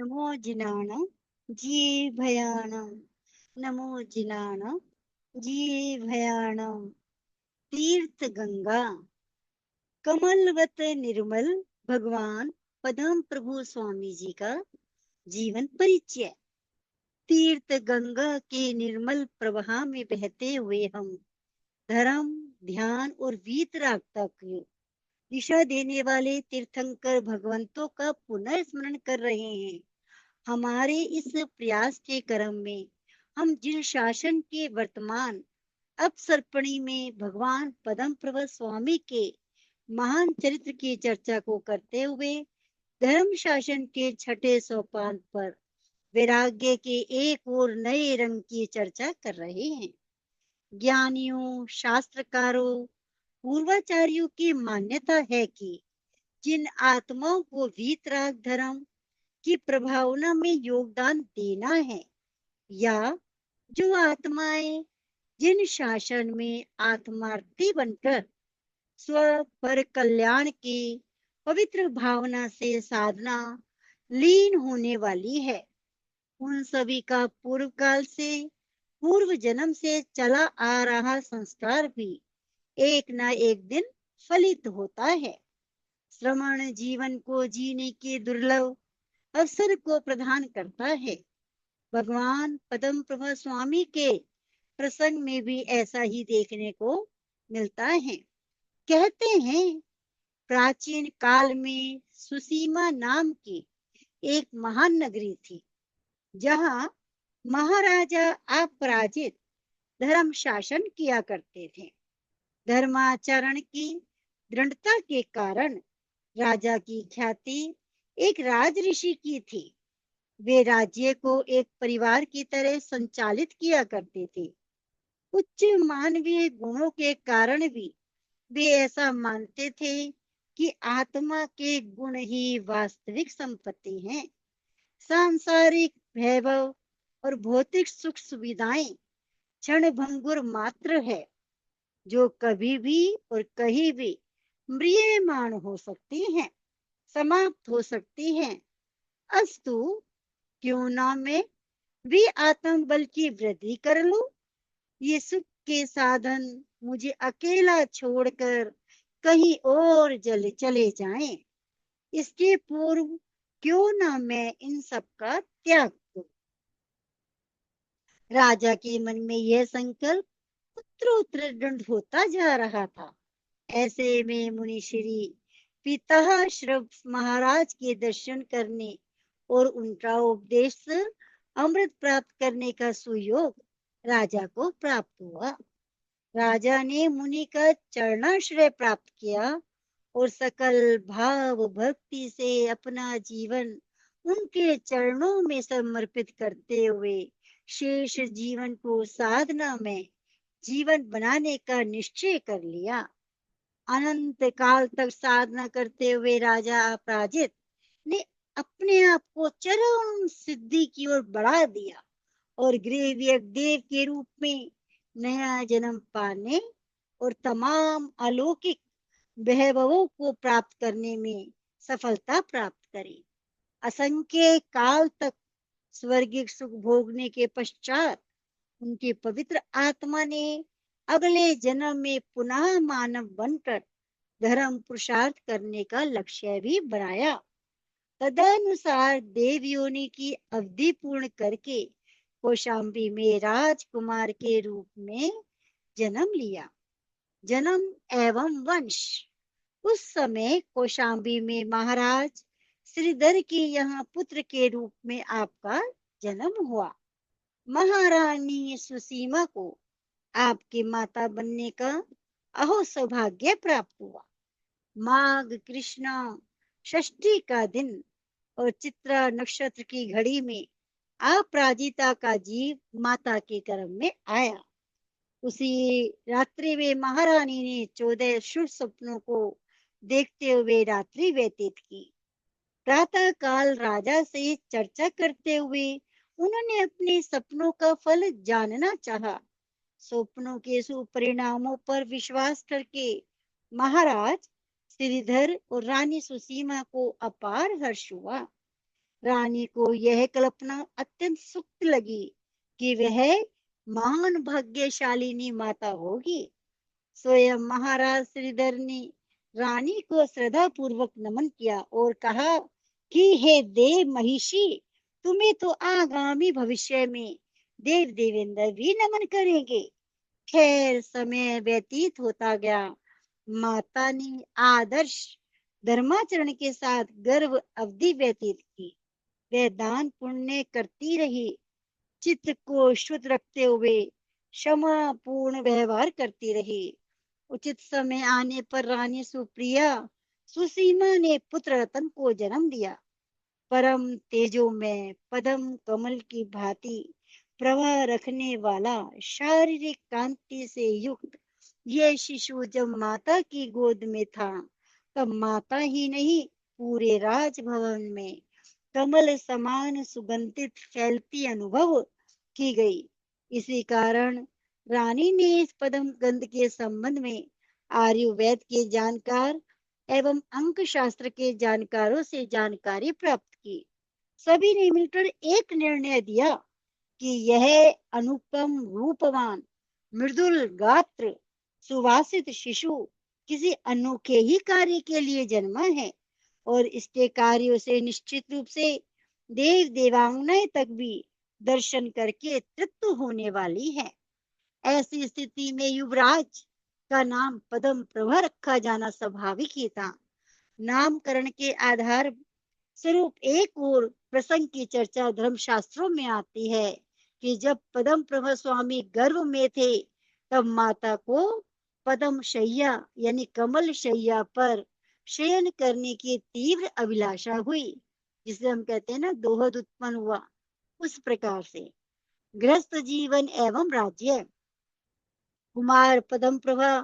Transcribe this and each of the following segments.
नमो जिनान जीभयाणं नमो जिनान जीभयाणं तीर्थ गंगा कमलवत निर्मल भगवान पदम प्रभु स्वामी जी का जीवन परिचय। तीर्थ गंगा के निर्मल प्रवाह में बहते हुए हम धर्म, ध्यान और वीतरागता की दिशा देने वाले तीर्थंकर भगवंतों का पुनर्स्मरण कर रहे हैं। हमारे इस प्रयास के क्रम में हम जिन शासन के वर्तमान अपसर्पणी में भगवान पदम प्रभु स्वामी के महान चरित्र की चर्चा को करते हुए धर्म शासन के छठे सोपान पर वैराग्य के एक और नए रंग की चर्चा कर रहे हैं। ज्ञानियों, शास्त्रकारों, पूर्वाचार्यों की मान्यता है कि जिन आत्माओं को वीतराग धर्म की प्रभावना में योगदान देना है, या जो आत्माएं जिन शासन में आत्मार्थी बनकर स्व पर कल्याण की पवित्र भावना से साधना लीन होने वाली है, उन सभी का पूर्व काल से, पूर्व जन्म से चला आ रहा संस्कार भी एक न एक दिन फलित होता है। श्रमण जीवन को जीने के दुर्लभ अवसर को प्रदान करता है। भगवान पदम प्रभु स्वामी के प्रसंग में भी ऐसा ही देखने को मिलता है। कहते हैं प्राचीन काल में सुसीमा नाम की एक महान नगरी थी, जहां महाराजा अपराजित धर्म शासन किया करते थे। धर्माचरण की दृढ़ता के कारण राजा की ख्याति एक राज ऋषि की थी। वे राज्य को एक परिवार की तरह संचालित किया करते थे। उच्च मानवीय गुणों के कारण भी वे ऐसा मानते थे कि आत्मा के गुण ही वास्तविक संपत्ति हैं। सांसारिक वैभव और भौतिक सुख सुविधाएं क्षण भंगुर मात्र है, जो कभी भी और कहीं भी म्रियमाण हो सकती हैं, समाप्त हो सकती हैं। अस्तु, क्यों ना मैं भी आत्म बल की वृद्धि कर लूं। ये सुख के साधन मुझे अकेला छोड़कर कहीं और चले जाएं। इसके पूर्व क्यों ना मैं इन सब का त्याग दूं। राजा के मन में यह संकल्प उत्तरोत्तर दृढ़ होता जा रहा था। ऐसे में मुनिश्री पिताश्रव महाराज के दर्शन करने और उनका उपदेश अमृत प्राप्त करने का सुयोग राजा को प्राप्त हुआ। राजा ने मुनि का चरणाश्रय प्राप्त किया और सकल भाव भक्ति से अपना जीवन उनके चरणों में समर्पित करते हुए शेष जीवन को साधना में जीवन बनाने का निश्चय कर लिया। अनंत काल तक साधना करते हुए राजा अपराजित ने अपने आप को चरम सिद्धि की ओर बढ़ा दिया और गृह देव के रूप में नया जन्म पाने और तमाम अलौकिक वैभवों को प्राप्त करने में सफलता प्राप्त करी। असंख्य काल तक स्वर्गिक सुख भोगने के पश्चात उनकी पवित्र आत्मा ने अगले जन्म में पुनः मानव बनकर धर्म पुरुषार्थ करने का लक्ष्य भी बनाया। तदनुसार देव योनि की अवधि पूर्ण करके कौशाम्बी में राजकुमार के रूप में जन्म लिया। जन्म एवं वंश। उस समय कौशाम्बी में महाराज श्रीधर के यहाँ पुत्र के रूप में आपका जन्म हुआ। महारानी सुसीमा को आपके माता बनने का अहो सौभाग्य प्राप्त हुआ। माघ कृष्णा षष्ठी का दिन और चित्रा नक्षत्र की घड़ी में अपराजिता का जीव माता के गर्भ में आया। उसी रात्रि में महारानी ने 14 शुभ सपनों को देखते हुए रात्रि व्यतीत की। प्रातः काल राजा से चर्चा करते हुए उन्होंने अपने सपनों का फल जानना चाहा। स्वप्नों के सुपरिणामों पर विश्वास करके महाराज श्रीधर और रानी सुसीमा को अपार हर्ष हुआ। रानी को यह कल्पना अत्यंत सुक्त लगी कि वह महान भाग्यशालिनी माता होगी। स्वयं महाराज श्रीधर ने रानी को श्रद्धा पूर्वक नमन किया और कहा कि हे देव महिषी, तुम्हें तो आगामी भविष्य में देव देवेंद्र भी नमन करेंगे। खैर, समय व्यतीत होता गया। माता ने आदर्श धर्माचरण के साथ गर्भ अवधि व्यतीत की। वह दान पुण्य करती रही, चित्त को शुद्ध रखते हुए क्षमा पूर्ण व्यवहार करती रही। उचित समय आने पर रानी सुप्रिया सुसीमा ने पुत्र रतन को जन्म दिया। परम तेजो में पद्म कमल की भांति प्रभा रखने वाला, शारीरिक कांति से युक्त यह शिशु जब माता की गोद में था, तब माता ही नहीं, पूरे राजभवन में कमल समान सुगंधित फैलती अनुभव की गई। इसी कारण रानी ने इस पद्म गंध के संबंध में आयुर्वेद के जानकार एवं अंक शास्त्र के जानकारों से जानकारी प्राप्त की। सभी ने मिलकर एक निर्णय दिया कि यह अनुपम रूपवान, मृदुल गात्र, सुवासित शिशु किसी अनोखे ही कार्य के लिए जन्मा है और इसके कार्यों से निश्चित रूप से देव देवांगनाएं तक भी दर्शन करके तृप्त होने वाली है। ऐसी स्थिति में युवराज का नाम पद्म प्रभा रखा जाना स्वाभाविक ही था। नामकरण के आधार स्वरूप एक और प्रसंग की चर्चा धर्मशास्त्रों में आती है कि जब पद्म प्रभा स्वामी गर्भ में थे, तब माता को पद्म शैया यानी कमल शैया पर शयन करने की तीव्र अभिलाषा हुई, जिसे हम कहते हैं ना दोहद उत्पन्न हुआ। उस प्रकार से गृहस्थ जीवन एवं राज्य। कुमार पद्म प्रभा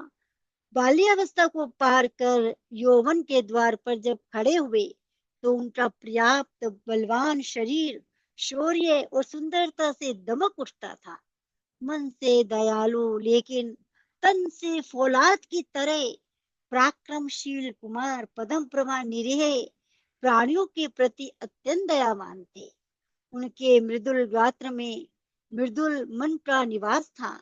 बाल्यावस्था को पार कर यौवन के द्वार पर जब खड़े हुए, तो उनका पर्याप्त बलवान शरीर शौर्य और सुंदरता से दमक उठता था। मन से दयालु लेकिन तन से फौलाद की तरह पराक्रमशील कुमार पद्म प्रभा निरीह प्राणियों के प्रति अत्यंत दयावान थे। उनके मृदुल गात्र में मृदुल मन का निवास था।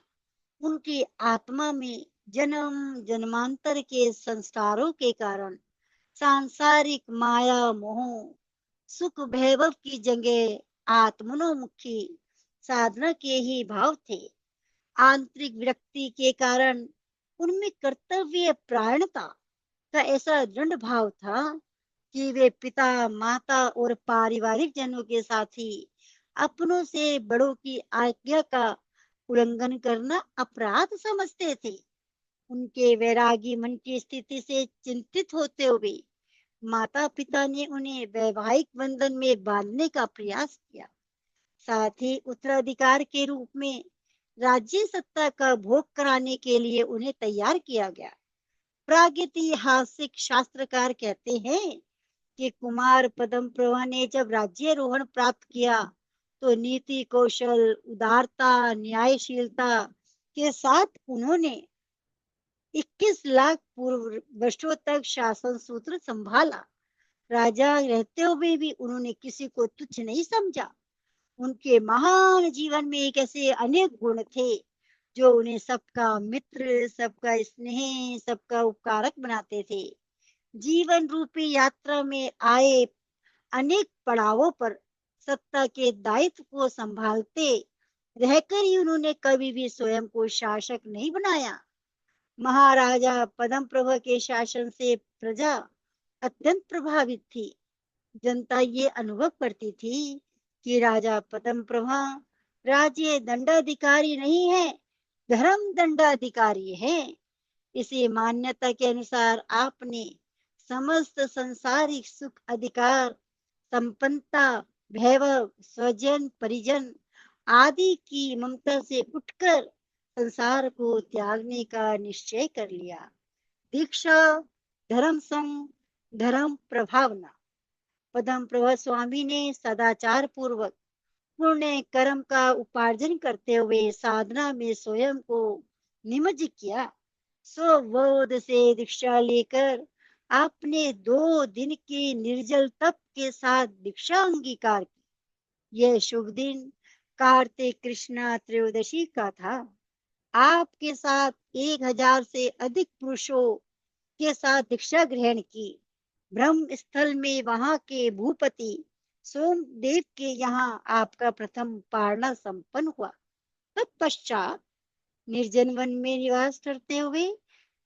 उनकी आत्मा में जन्म जन्मांतर के संस्कारों के कारण सांसारिक माया मोह सुख वैभव की जगह आत्मनोमुखी साधना के ही भाव थे। आंतरिक विरक्ति के कारण उनमें कर्तव्य प्राणता का ऐसा दृढ़ भाव था कि वे पिता माता और पारिवारिक जनों के साथ ही अपनों से बड़ों की आज्ञा का उल्लंघन करना अपराध समझते थे। उनके वैरागी मन की स्थिति से चिंतित होते हुए माता पिता ने उन्हें वैवाहिक बंधन में बांधने का प्रयास किया। साथ ही उत्तराधिकार के रूप में राज्य सत्ता का भोग कराने के लिए उन्हें तैयार किया गया। प्रागैतिहासिक शास्त्रकार कहते हैं कि कुमार पद्म प्रभा ने जब राज्यारोहण प्राप्त किया, तो नीति कौशल उदारता न्यायशीलता के साथ उन्होंने 21 लाख पूर्व वर्षों तक शासन सूत्र संभाला। राजा रहते हुए भी उन्होंने किसी को तुच्छ नहीं समझा। उनके महान जीवन में एक ऐसे अनेक गुण थे जो उन्हें सबका मित्र, सबका स्नेह, सबका उपकारक बनाते थे। जीवन रूपी यात्रा में आए अनेक पड़ावों पर सत्ता के दायित्व को संभालते रहकर ही उन्होंने कभी भी स्वयं को शासक नहीं बनाया। महाराजा पद्म प्रभा के शासन से प्रजा अत्यंत प्रभावित थी। जनता ये अनुभव करती थी कि राजा पद्म प्रभा राज्य दंडाधिकारी नहीं है, धर्म दंडाधिकारी है। इसी मान्यता के अनुसार आपने समस्त संसारिक सुख अधिकार संपन्नता वैभव स्वजन परिजन आदि की ममता से उठकर संसार को त्यागने का निश्चय कर लिया। दीक्षा धर्म संग धर्म प्रभावना। पद्म प्रभा स्वामी ने सदाचार पूर्वक पुण्य कर्म का उपार्जन करते हुए साधना में स्वयं को निमज्जित किया। स्वबोध से दीक्षा लेकर आपने 2 दिन के निर्जल तप के साथ दीक्षा अंगीकार की। यह शुभ दिन कार्तिक कृष्णा त्रयोदशी का था। आपके साथ 1,000 से अधिक पुरुषों के साथ दीक्षा ग्रहण की। ब्रह्म स्थल में वहां के भूपति सोमदेव के यहाँ आपका प्रथम पारणा संपन्न हुआ। तत्पश्चात निर्जन वन में निवास करते हुए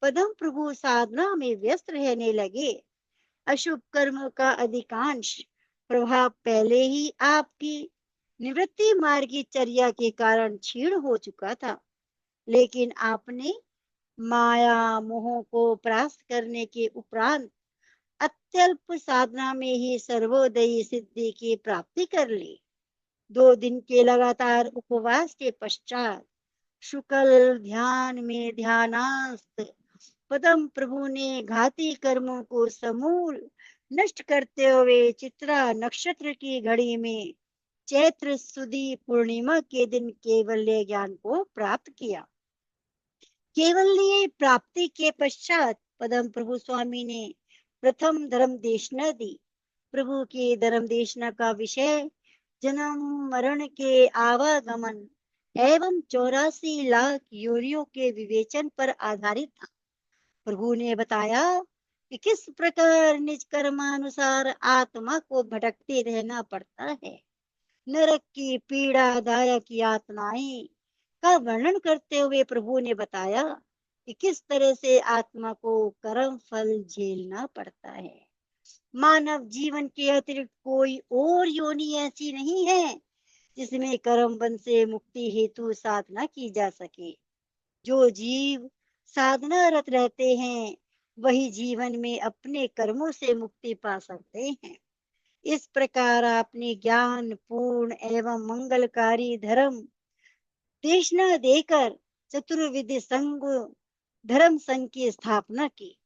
पदम प्रभु साधना में व्यस्त रहने लगे। अशुभ कर्म का अधिकांश प्रभाव पहले ही आपकी निवृत्ति मार्गी चर्या के कारण क्षीण हो चुका था, लेकिन आपने माया मोह को परास्त करने के उपरांत अत्यल्प साधना में ही सर्वोदयी सिद्धि की प्राप्ति कर ली। 2 दिन के लगातार उपवास के पश्चात शुक्ल ध्यान में ध्यानास्त पदम प्रभु ने घाती कर्मों को समूल नष्ट करते हुए चित्रा नक्षत्र की घड़ी में चैत्र सुदी पूर्णिमा के दिन केवल्य ज्ञान को प्राप्त किया। केवल्य प्राप्ति के पश्चात पदम प्रभु स्वामी ने प्रथम धर्म देशना दी। प्रभु की धर्म देशना का विषय जन्म मरण के आवागमन एवं 84 लाख योनियों के विवेचन पर आधारित था। प्रभु ने बताया कि किस प्रकार निज कर्मानुसार आत्मा को भटकते रहना पड़ता है। नरक की पीड़ादायक यातनाएं का वर्णन करते हुए प्रभु ने बताया कि किस तरह से आत्मा को कर्म फल झेलना पड़ता है। मानव जीवन के अतिरिक्त कोई और योनि ऐसी नहीं है जिसमें कर्म बंध से मुक्ति हेतु साधना की जा सके। जो जीव साधना रत रहते हैं वही जीवन में अपने कर्मों से मुक्ति पा सकते हैं। इस प्रकार आपने ज्ञान पूर्ण एवं मंगलकारी धर्म देशना देकर चतुर्विध संघ धर्म संघ की स्थापना की।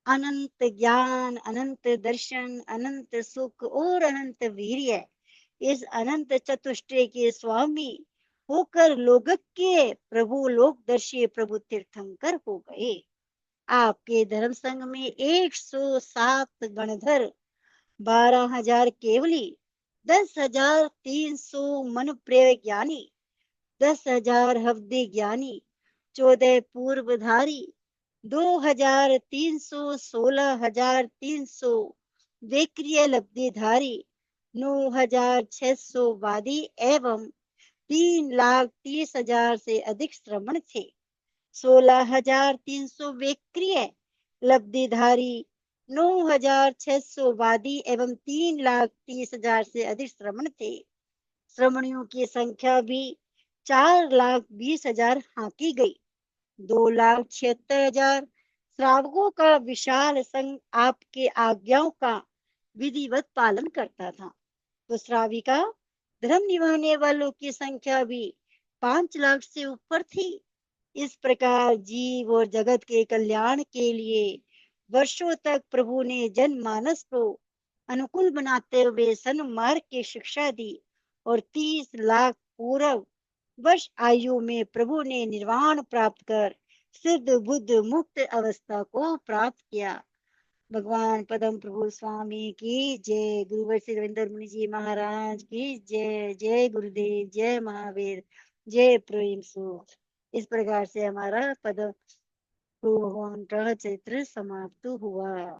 अनंत ज्ञान अनंत दर्शन अनंत सुख और अनंत वीर्य इस अनंत चतुष्टय के स्वामी होकर लोकज्ञ प्रभु लोकदर्शी प्रभु तीर्थंकर हो गए। आपके धर्म संघ में 107 गणधर, 12,000 केवली, 10,300 मन प्रिय ज्ञानी, 10,000 हवदे ज्ञानी, 14 पूर्वधारी, 2,300, 16,300 वेक्रिय लब्धिधारी, 9,600 वादी एवं 3,30,000 से अधिक श्रमण थे। 16,300 वेक्रिय लब्धिधारी, 9,600 वादी एवं 3,30,000 से अधिक श्रमण थे। श्रमणियों की संख्या भी 4,20,000 हाकी गई। 2,76,000 श्रावकों का विशाल संघ आपके आज्ञाओं का विधिवत पालन करता था। तो श्राविका धर्म निभाने वालों की संख्या भी 5 लाख से ऊपर थी। इस प्रकार जीव और जगत के कल्याण के लिए वर्षों तक प्रभु ने जनमानस को अनुकूल बनाते हुए सन्मार्ग की शिक्षा दी और 30 लाख पूर्व वर्ष आयु में प्रभु ने निर्वाण प्राप्त कर सिद्ध बुद्ध मुक्त अवस्था को प्राप्त किया। भगवान पदम प्रभु स्वामी की जय। गुरुवर श्री रविंद्र मुनि जी महाराज की जय। जय गुरुदेव, जय महावीर, जय प्रेम सुख। इस प्रकार से हमारा पद भगवान का चरित्र समाप्त हुआ।